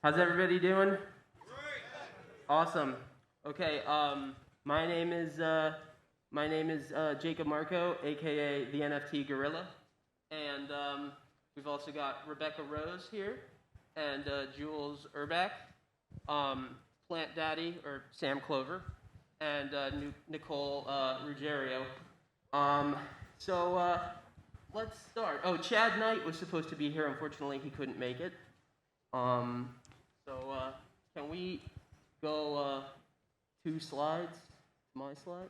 How's everybody doing? Awesome. Okay. My name is Jacob Marco, aka the NFT Gorilla, and we've also got Rebecca Rose here, and Jules Urbach, Plant Daddy or Sam Clover, and Nicole Ruggiero. So let's start. Oh, Chad Knight was supposed to be here. Unfortunately, he couldn't make it. So can we go 2 slides to my slide?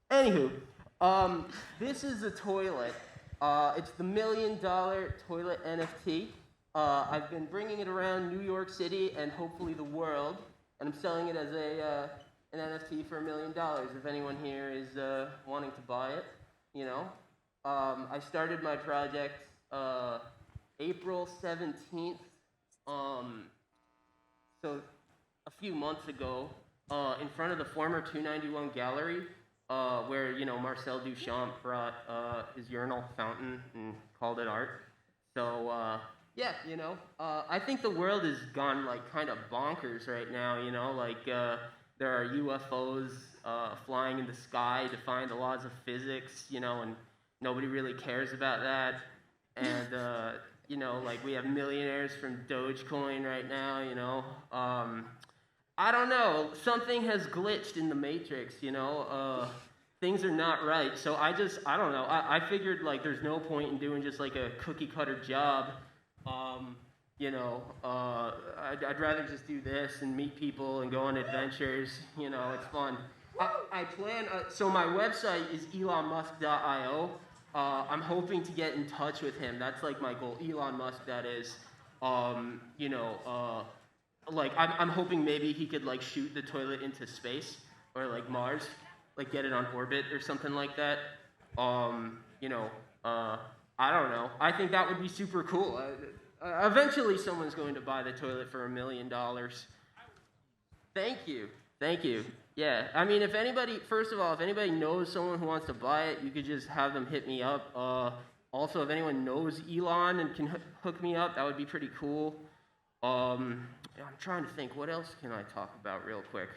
Anywho, this is a toilet. It's the $1 million toilet NFT. I've been bringing it around New York City and hopefully the world, and I'm selling it as an NFT for $1 million. If anyone here is wanting to buy it, you know. I started my project April 17th, so a few months ago, in front of the former 291 gallery, where, you know, Marcel Duchamp brought his urinal fountain and called it art. So, yeah, you know, I think the world has gone, like, kind of bonkers right now, you know, like, there are UFOs flying in the sky defying the laws of physics, you know, and nobody really cares about that. And, you know, like, we have millionaires from Dogecoin right now, you know. I don't know. Something has glitched in the Matrix, you know. Things are not right. So I don't know. I figured, like, there's no point in doing just, like, a cookie-cutter job. You know, I'd rather just do this and meet people and go on adventures. You know, it's fun. I plan, so my website is elonmusk.io. I'm hoping to get in touch with him. That's, like, my goal. Elon Musk, that is. You know, like, I'm hoping maybe he could, like, shoot the toilet into space or, like, Mars, like, get it on orbit or something like that. You know, I don't know. I think that would be super cool. Eventually, someone's going to buy the toilet for $1 million. Thank you. Thank you. Yeah. I mean, if anybody, first of all, if anybody knows someone who wants to buy it, you could just have them hit me up. Also, if anyone knows Elon and can hook me up, that would be pretty cool. I'm trying to think, what else can I talk about real quick?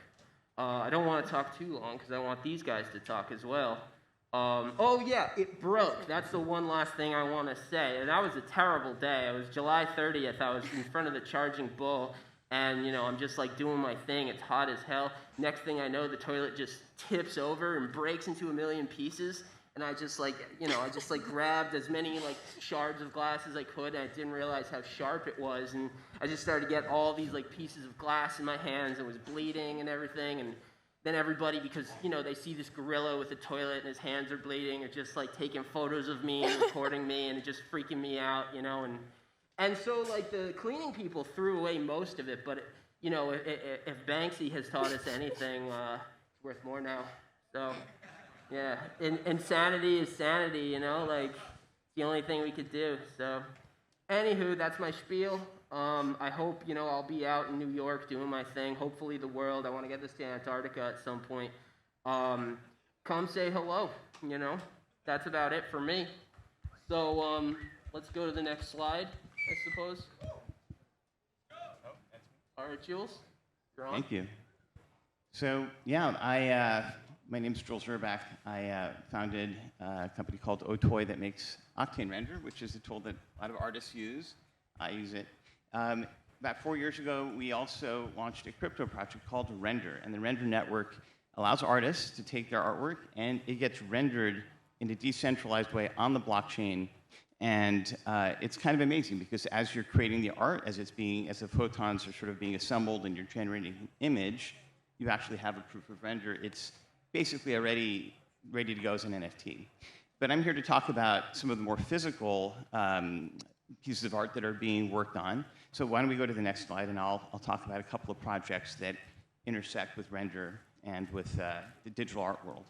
I don't want to talk too long because I want these guys to talk as well. Oh yeah, it broke. That's the one last thing I want to say. And that was a terrible day. It was July 30th. I was in front of the Charging Bull, and, you know, I'm just, like, doing my thing. It's hot as hell. Next thing I know, the toilet just tips over and breaks into a million pieces. And I just, like, you know, grabbed as many, like, shards of glass as I could, and I didn't realize how sharp it was. And I just started to get all these, like, pieces of glass in my hands, and was bleeding and everything. And then everybody, because, you know, they see this gorilla with a toilet and his hands are bleeding, are just, like, taking photos of me and recording me and just freaking me out, you know. And so, like, the cleaning people threw away most of it, but, you know, if Banksy has taught us anything, it's worth more now. So, yeah, insanity is sanity, you know, like, it's the only thing we could do. So, anywho, that's my spiel. I hope, you know, I'll be out in New York doing my thing, hopefully the world. I want to get this to Antarctica at some point. Come say hello, you know. That's about it for me. So, let's go to the next slide, I suppose. All right, Jules, you're on. Thank you. So, yeah, my name's Jules Urbach. I founded a company called Otoy that makes Octane Render, which is a tool that a lot of artists use. I use it. About 4 years ago, we also launched a crypto project called Render, and the Render Network allows artists to take their artwork, and it gets rendered in a decentralized way on the blockchain. And it's kind of amazing because as you're creating the art, as the photons are sort of being assembled and you're generating an image, you actually have a proof of render. It's basically already ready to go as an NFT. But I'm here to talk about some of the more physical pieces of art that are being worked on. So why don't we go to the next slide, and I'll talk about a couple of projects that intersect with render and with the digital art world.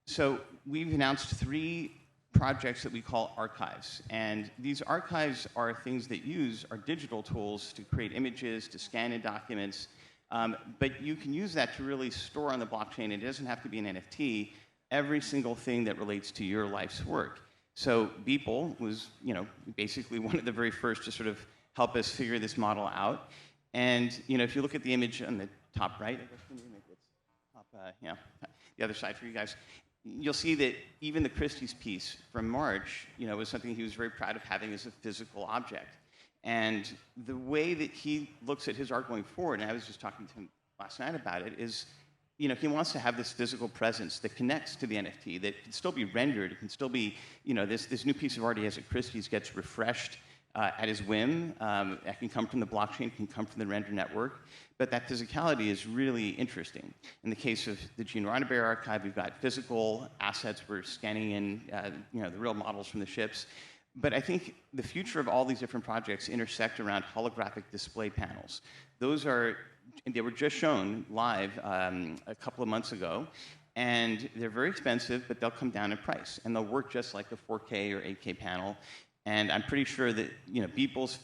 So we've announced 3 projects that we call archives. And these archives are things that use our digital tools to create images, to scan in documents. But you can use that to really store on the blockchain. It doesn't have to be an NFT. every single thing that relates to your life's work. So Beeple was, basically one of the very first to sort of help us figure this model out. And, if you look at the image on the top right, I guess maybe it's top, the other side for you guys, you'll see that even the Christie's piece from March, was something he was very proud of having as a physical object. And the way that he looks at his art going forward, and I was just talking to him last night about it, is, he wants to have this physical presence that connects to the NFT, that can still be rendered, it can still be, this new piece of art he has at Christie's gets refreshed at his whim. It can come from the blockchain, it can come from the render network, but that physicality is really interesting. In the case of the Gene Roddenberry archive, we've got physical assets, we're scanning in, the real models from the ships. But I think the future of all these different projects intersect around holographic display panels. They were just shown live a couple of months ago, and they're very expensive, but they'll come down in price, and they'll work just like a 4K or 8K panel. And I'm pretty sure that Beeple's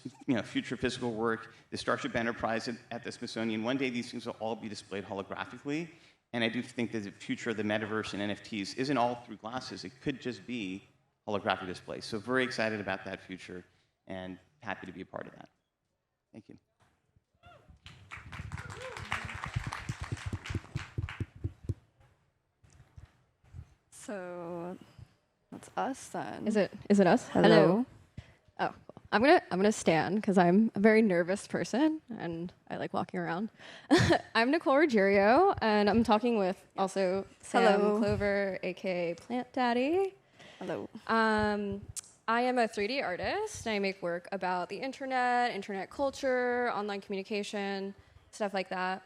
future physical work, the Starship Enterprise at the Smithsonian, one day these things will all be displayed holographically. And I do think that the future of the metaverse and NFTs isn't all through glasses. It could just be holographic displays. So very excited about that future and happy to be a part of that. Thank you. So that's us then. Is it us? Hello. Oh, cool. I'm gonna stand because I'm a very nervous person and I like walking around. I'm Nicole Ruggiero and I'm talking with also Sam Hello. Clover, aka Plant Daddy. Hello. I am a 3D artist and I make work about the internet culture, online communication, stuff like that.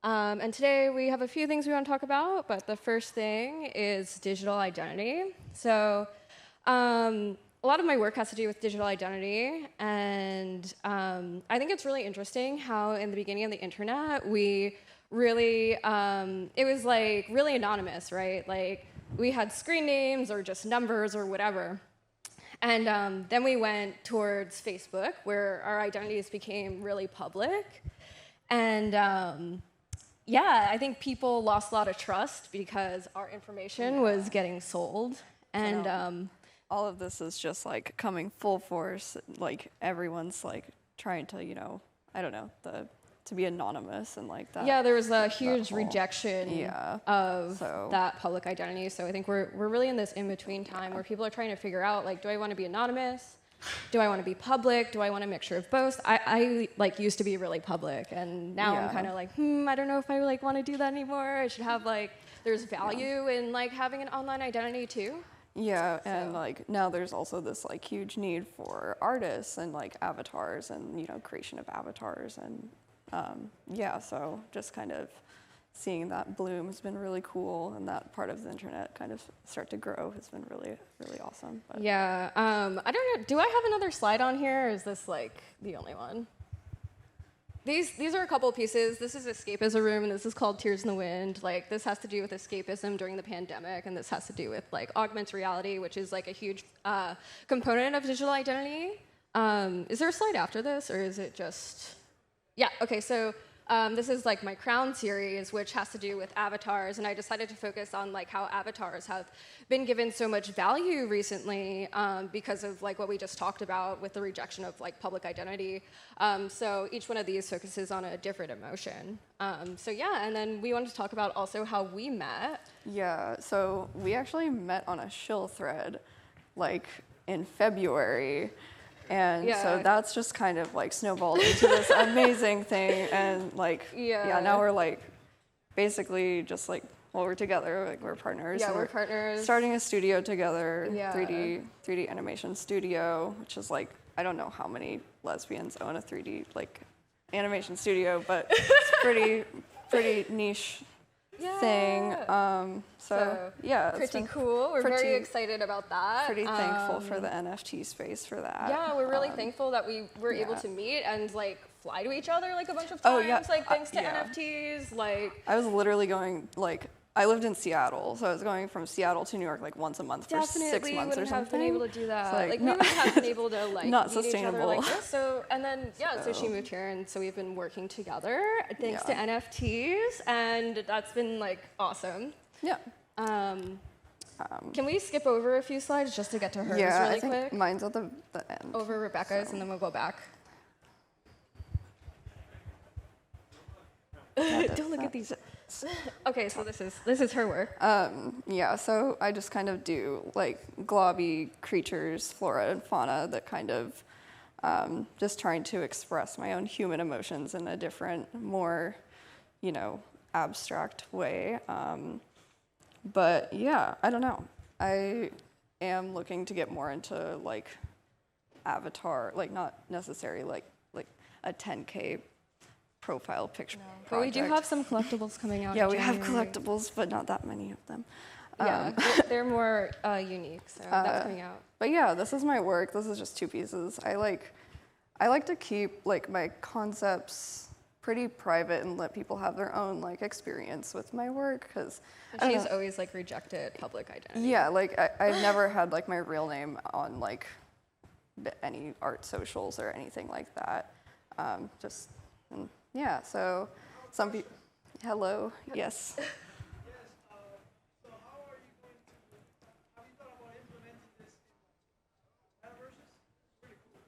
And today we have a few things we want to talk about, but the first thing is digital identity. So a lot of my work has to do with digital identity, and I think it's really interesting how in the beginning of the internet, we really, it was like really anonymous, right? Like we had screen names or just numbers or whatever. And then we went towards Facebook, where our identities became really public. And yeah, I think people lost a lot of trust because our information was getting sold. And all of this is just like coming full force. Like everyone's like trying to, I don't know, to be anonymous and like that. yeah, there was a huge rejection of So- that public identity. So I think we're really in this in-between time where people are trying to figure out, like, do I want to be anonymous? Do I want to be public? Do I want a mixture of both? I like used to be really public, and now I'm kind of like, I don't know if I like want to do that anymore. I should have like, there's value in like having an online identity too. Yeah, and like now there's also this like huge need for artists and like avatars and creation of avatars and so just kind of seeing that bloom has been really cool, and that part of the internet kind of start to grow has been really, really awesome. But Yeah, I don't know. Do I have another slide on here, or is this like the only one? These are a couple pieces. This is Escapism Room, and this is called Tears in the Wind. Like, this has to do with escapism during the pandemic, and this has to do with like augmented reality, which is like a huge component of digital identity. Is there a slide after this, or is it just? Yeah. Okay. So. This is like my Crown series, which has to do with avatars, and I decided to focus on like how avatars have been given so much value recently because of like what we just talked about with the rejection of like public identity. So each one of these focuses on a different emotion. So yeah, and then we wanted to talk about also how we met. yeah, so we actually met on a shill thread, like in February. And so that's just kind of like snowballed into this amazing thing, and like now we're like basically just like we're together, like we're partners. Yeah, and we're partners. Starting a studio together, Yeah. 3D animation studio, which is like I don't know how many lesbians own a 3D like animation studio, but it's pretty niche thing. So yeah, it's pretty been cool. We're very excited about that. pretty thankful for the NFT space for that. Yeah, we're really thankful that we were able to meet and like fly to each other like a bunch of Oh, times. yeah. Like thanks to Yeah. NFTs. Like I was literally going like I lived in Seattle, so I was going from Seattle to New York like once a month for 6 definitely months or wouldn't something. have been able to do that. It's Like we no- wouldn't have been able to like Not meet each other like sustainable. this. So and then so she moved here, and so we've been working together thanks to Yeah. NFTs, and that's been like awesome. Yeah. Can we skip over a few slides just to get to hers yeah, really I think quick? mine's at the end. Over Rebecca's, and then we'll go back. Don't look at these. Okay, so this is her work. Yeah, so I just kind of do like globby creatures, flora and fauna that kind of just trying to express my own human emotions in a different, more, abstract way. But yeah, I don't know. I am looking to get more into like avatar, like not necessarily like a 10K profile picture. But we do have some collectibles coming out. Yeah, in we have January. collectibles, but not that many of them. Yeah, they're more unique, so that's coming out. But yeah, this is my work. This is just 2 pieces. I like to keep like my concepts pretty private and let people have their own like experience with my work because She's always like rejected public identity. yeah, like I've never had like my real name on like any art socials or anything like that. Yeah, so some people. Hello. Yes. So how are you going to, have you thought about implementing this in metaverses? Pretty cool.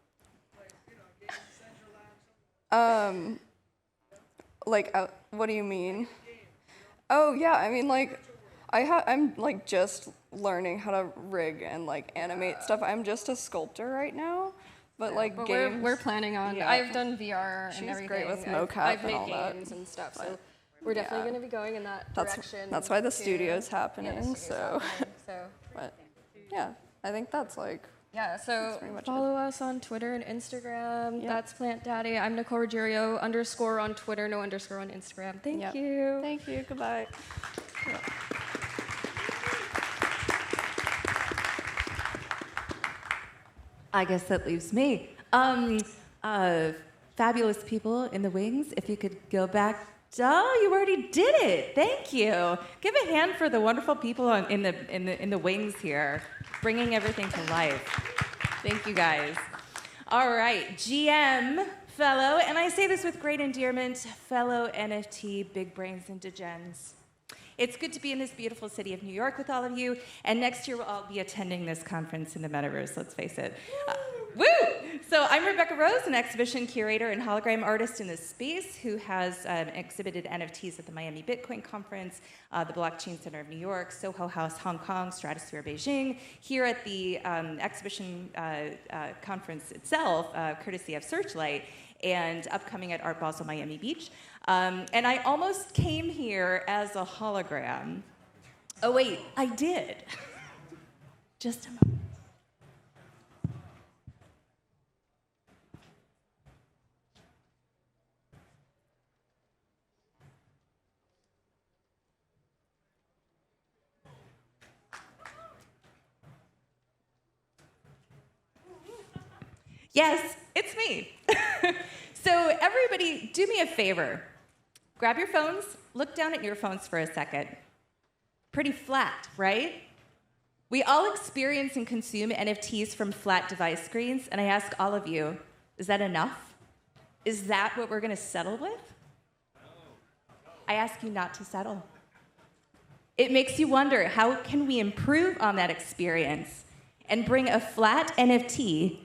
Like, games, Decentraland, something. What do you mean? Oh yeah, I mean like, I'm like just learning how to rig and like animate stuff. I'm just a sculptor right now, but like But games. we're planning on. Yeah. I've done VR She's and everything. great with I've mocap made and all that. games and stuff, so we're definitely going to be going in that direction. That's why the too. studio's Yeah, happening. the studio's So, happening, so. but yeah, I think that's like. Yeah, so pretty much follow us on Twitter and Instagram. Yep. That's Plant Daddy. I'm Nicole Ruggiero, _ on Twitter, no _ on Instagram. Thank Yep. you. Thank you. Goodbye. I guess that leaves me. Fabulous people in the wings, if you could go back. Oh, you already did it. Thank you. Give a hand for the wonderful people in the wings here, bringing everything to life. Thank you, guys. All right, GM, fellow, and I say this with great endearment, fellow NFT big brains and degens. It's good to be in this beautiful city of New York with all of you, and next year we'll all be attending this conference in the metaverse, let's face it. Woo! So I'm Rebecca Rose, an exhibition curator and hologram artist in this space who has exhibited NFTs at the Miami Bitcoin Conference, the Blockchain Center of New York, Soho House Hong Kong, Stratosphere Beijing, here at the exhibition conference itself, courtesy of Searchlight, and upcoming at Art Basel Miami Beach. And I almost came here as a hologram. Oh wait, I did. Just a moment. Yes, it's me. So everybody, do me a favor. Grab your phones, look down at your phones for a second. Pretty flat, right? We all experience and consume NFTs from flat device screens, and I ask all of you, is that enough? Is that what we're gonna settle with? I ask you not to settle. It makes you wonder, how can we improve on that experience and bring a flat NFT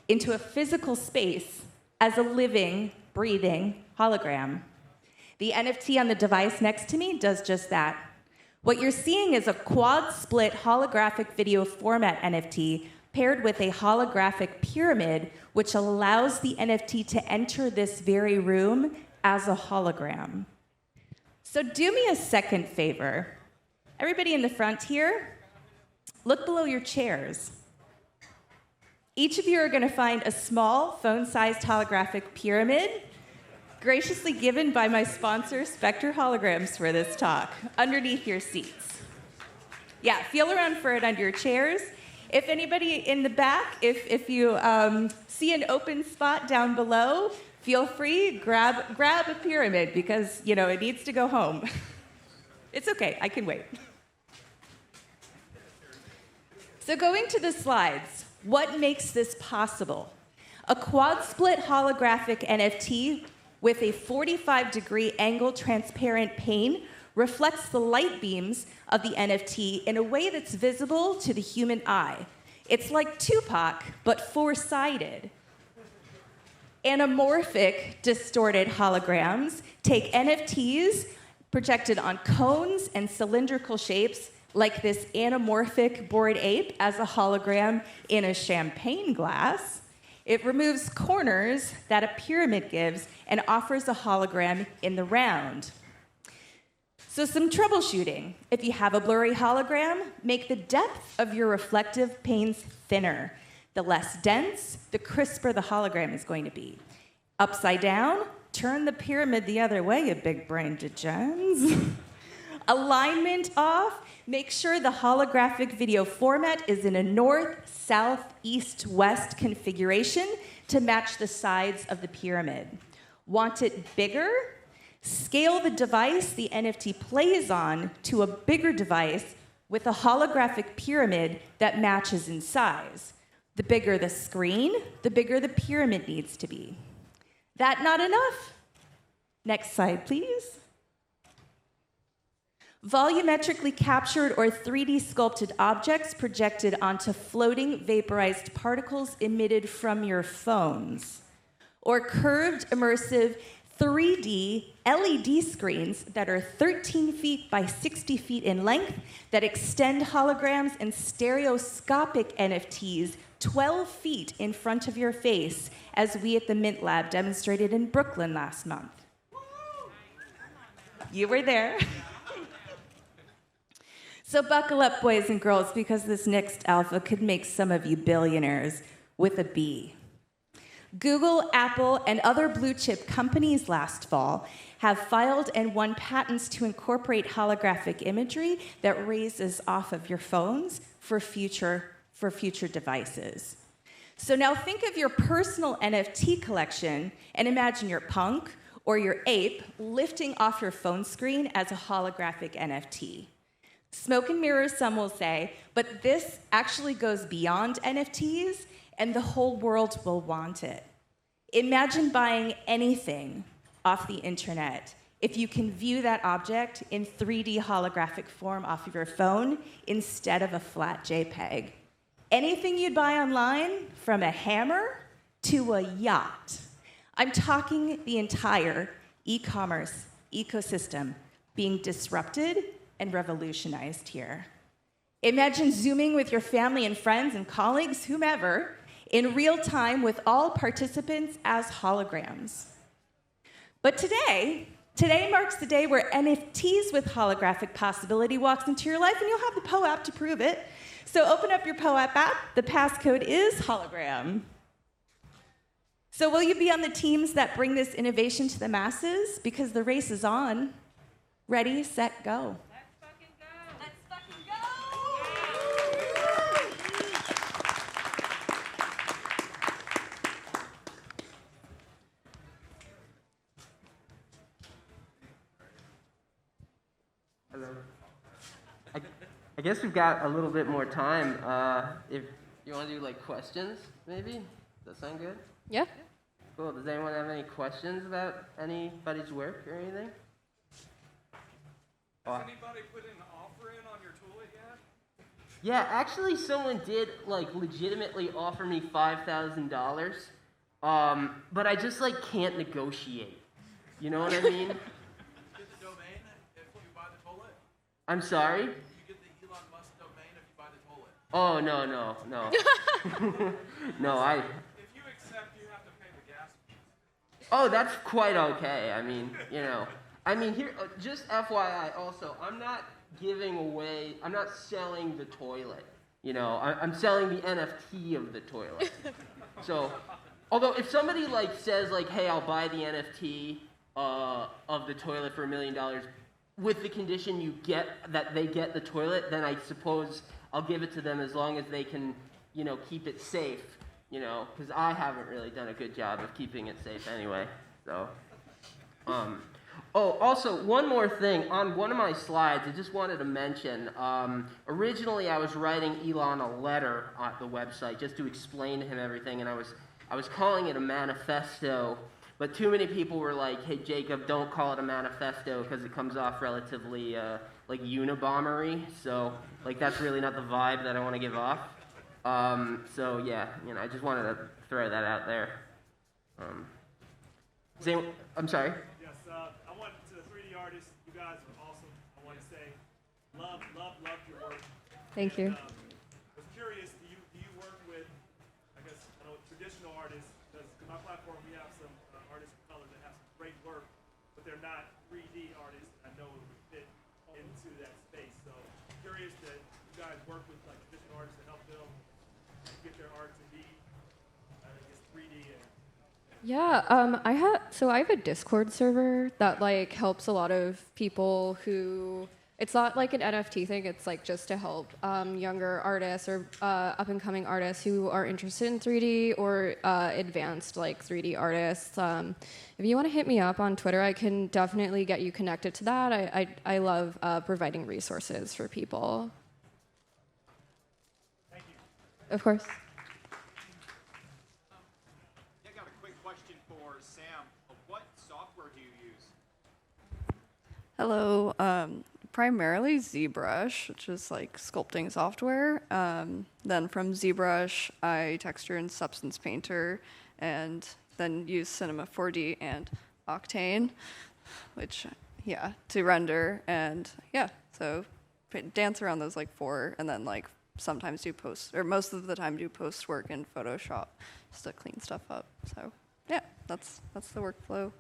into a physical space as a living, breathing hologram? The NFT on the device next to me does just that. What you're seeing is a quad-split holographic video format NFT paired with a holographic pyramid, which allows the NFT to enter this very room as a hologram. So do me a second favor. Everybody in the front here, look below your chairs. Each of you are going to find a small, phone-sized holographic pyramid, graciously given by my sponsor, Spectre Holograms, for this talk, underneath your seats. Yeah, feel around for it under your chairs. If anybody in the back, if you see an open spot down below, feel free, grab a pyramid, because, it needs to go home. It's okay, I can wait. So going to the slides, what makes this possible? A quad-split holographic NFT with a 45-degree angle transparent pane reflects the light beams of the NFT in a way that's visible to the human eye. It's like Tupac, but four-sided. Anamorphic distorted holograms take NFTs projected on cones and cylindrical shapes, like this anamorphic Bored Ape as a hologram in a champagne glass. It removes corners that a pyramid gives and offers a hologram in the round. So some troubleshooting. If you have a blurry hologram, make the depth of your reflective panes thinner. The less dense, the crisper the hologram is going to be. Upside down, turn the pyramid the other way, you big-brained degens. Alignment off, make sure the holographic video format is in a north, south, east, west configuration to match the sides of the pyramid. Want it bigger? Scale the device the NFT plays on to a bigger device with a holographic pyramid that matches in size. The bigger the screen, the bigger the pyramid needs to be. That not enough? Next slide, please. Volumetrically captured or 3D sculpted objects projected onto floating vaporized particles emitted from your phones. Or curved, immersive 3D LED screens that are 13 feet by 60 feet in length that extend holograms and stereoscopic NFTs 12 feet in front of your face, as we at the Mint Lab demonstrated in Brooklyn last month. You were there. So buckle up, boys and girls, because this next alpha could make some of you billionaires with a B. Google, Apple, and other blue-chip companies last fall have filed and won patents to incorporate holographic imagery that raises off of your phones for future devices. So now think of your personal NFT collection and imagine your punk or your ape lifting off your phone screen as a holographic NFT. Smoke and mirrors, some will say, but this actually goes beyond NFTs, and the whole world will want it. Imagine buying anything off the internet if you can view that object in 3D holographic form off of your phone instead of a flat JPEG. Anything you'd buy online, from a hammer to a yacht. I'm talking the entire e-commerce ecosystem being disrupted and revolutionized here. Imagine Zooming with your family and friends and colleagues, whomever, in real time with all participants as holograms. But today marks the day where NFTs with holographic possibility walks into your life, and you'll have the Poe app to prove it. So open up your Poe app. The passcode is hologram. So will you be on the teams that bring this innovation to the masses? Because the race is on. Ready, set, go. Hello. I guess we've got a little bit more time. If you want to do like questions, maybe? Does that sound good? Yeah. Cool. Does anyone have any questions about anybody's work or anything? Has anybody put an offer in on your toilet yet? Yeah, actually, someone did like legitimately offer me $5,000, but I just like can't negotiate. You know what I mean? Get the domain if you buy the toilet? I'm sorry? You get the Elon Musk domain if you buy the toilet? Oh, no. No, If you accept, you have to pay the gas fees. Oh, that's quite okay. I mean, you know. I mean, here, just FYI also, I'm not selling the toilet. You know, I'm selling the NFT of the toilet. So, although if somebody like says like, hey, I'll buy the NFT of the toilet for $1 million, with the condition they get the toilet, then I suppose I'll give it to them as long as they can, you know, keep it safe, you know, because I haven't really done a good job of keeping it safe anyway. So, Oh, also, one more thing. On one of my slides, I just wanted to mention, originally I was writing Elon a letter at the website just to explain to him everything, and I was calling it a manifesto, But too many people were like, "Hey Jacob, don't call it a manifesto because it comes off relatively like Unabombery." So like that's really not the vibe that I want to give off. So yeah, I just wanted to throw that out there. I'm sorry. Yes, I want to the 3D artists. You guys are awesome. I want to say, love your work. Thank you. I was curious, do you work with, I guess, traditional artists? Because my platform, we have some artists of color that have some great work, but they're not 3D artists. I know it would fit into that space. So, curious that you guys work with like traditional artists to help them get their art to be, I guess, 3D. Yeah, I have a Discord server that like helps a lot of people who, it's not like an NFT thing, it's like just to help younger artists or up and coming artists who are interested in 3D or advanced like 3D artists. If you want to hit me up on Twitter, I can definitely get you connected to that. I love providing resources for people. Thank you. Of course. I got a quick question for Sam. What software do you use? Hello. Primarily ZBrush, which is like sculpting software. Then from ZBrush, I texture in Substance Painter, and then use Cinema 4D and Octane, which, yeah, to render. And yeah, so dance around those like four, and then like sometimes do post, or most of the time do post work in Photoshop just to clean stuff up. So yeah, that's the workflow.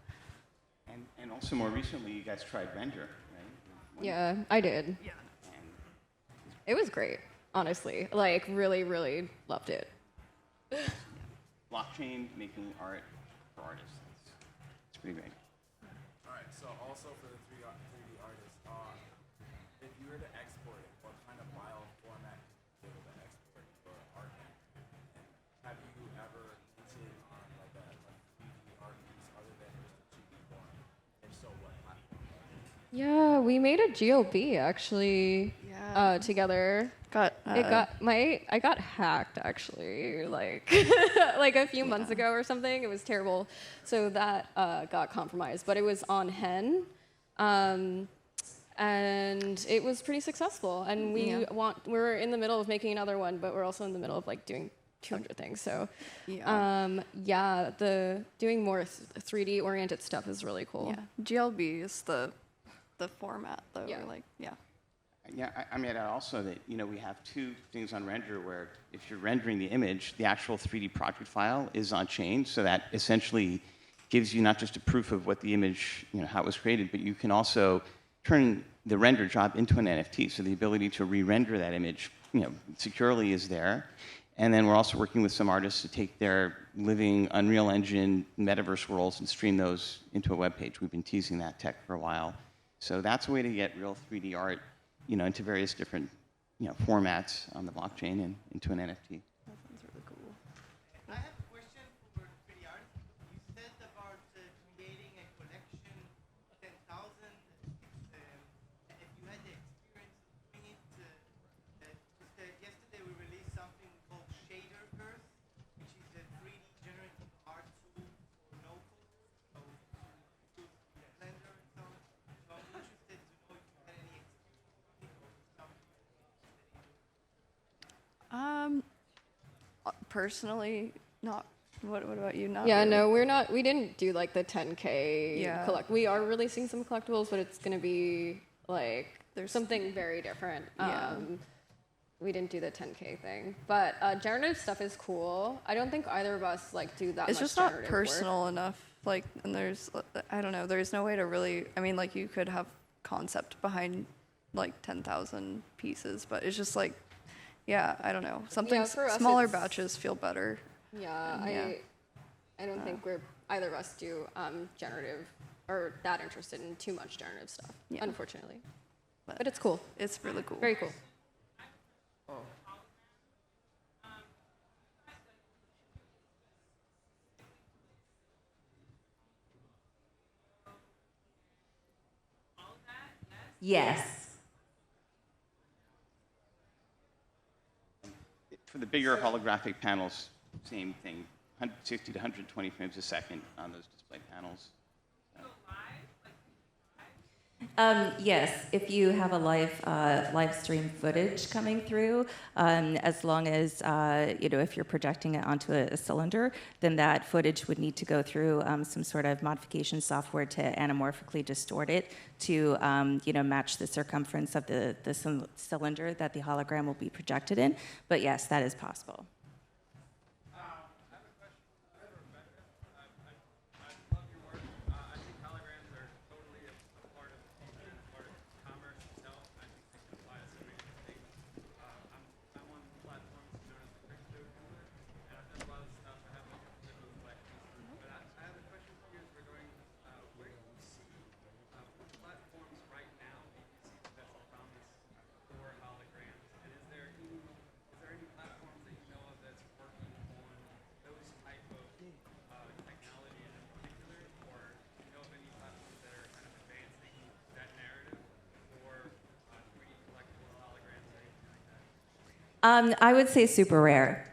And also more recently, you guys tried Render, right? Yeah, I did. Yeah. And It was great, honestly. Like, really, really loved it. blockchain making art for artists. It's pretty great. All right, so also for the 3D artists, if you were to export it, what kind of file format would you be able to export your art in? And have you ever hinted on like a 3D art piece other than just a 2D form? If so, what platform? Yeah, we made a GLB actually together. I got hacked actually, like like a few months ago or something. It was terrible. So that got compromised, but it was on Hen, and it was pretty successful. And we're in the middle of making another one, but we're also in the middle of like doing 200 things. So the doing more 3D oriented stuff is really cool. Yeah, GLB is the format though. Yeah. Like yeah. Yeah, I mean, also that, we have two things on Render where if you're rendering the image, the actual 3D project file is on chain, so that essentially gives you not just a proof of what the image, how it was created, but you can also turn the render job into an NFT, so the ability to re-render that image, securely is there. And then we're also working with some artists to take their living Unreal Engine metaverse worlds and stream those into a web page. We've been teasing that tech for a while. So that's a way to get real 3D art into various different, formats on the blockchain and into an NFT. That sounds really cool. I have a question for 3D art. You said about creating a collection of 10,000. If you had the experience of doing it, yesterday we released something called Shader Earth, which is a 3D generative art tool for no code, so Blender and so on. So I'm interested to know if you had any experience. Personally, not. What about you? Not. Yeah, really. no, we're not. We didn't do like the 10K Yeah. collect. We are releasing some collectibles, but it's gonna be like There's- something very different. Yeah. We didn't do the 10K thing, but generative stuff is cool. I don't think either of us like do that. It's much just not generative work. personal enough. Like, and there's, I don't know. There's no way to really. I mean, like you could have concept behind like 10,000 pieces, but it's just like, yeah, I don't know. Something for us, smaller it's- batches feel better. Yeah, Yeah. I don't think either of us do generative or that interested in too much generative stuff, Yeah. unfortunately. But it's cool. It's really cool. Very cool. Oh. Yes. For the bigger holographic panels, same thing. 160 to 120 frames a second on those display panels. Yes, if you have a live stream footage coming through, as long as if you're projecting it onto a cylinder, then that footage would need to go through some sort of modification software to anamorphically distort it to match the circumference of the cylinder that the hologram will be projected in. But yes, that is possible. I would say super rare.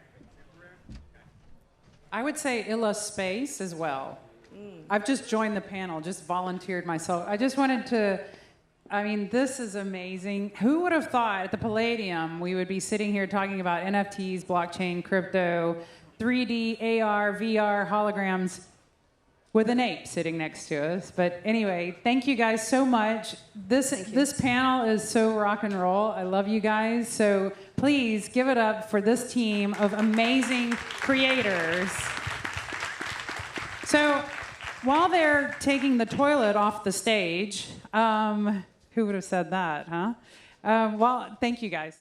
I would say Illa Space as well. I've just joined the panel, just volunteered myself. I just wanted to, this is amazing. Who would have thought at the Palladium we would be sitting here talking about NFTs, blockchain, crypto, 3D, AR, VR, holograms, with an ape sitting next to us. But anyway, thank you guys so much. This panel is so rock and roll. I love you guys. So please give it up for this team of amazing creators. So while they're taking the toilet off the stage, who would have said that, huh? Thank you guys.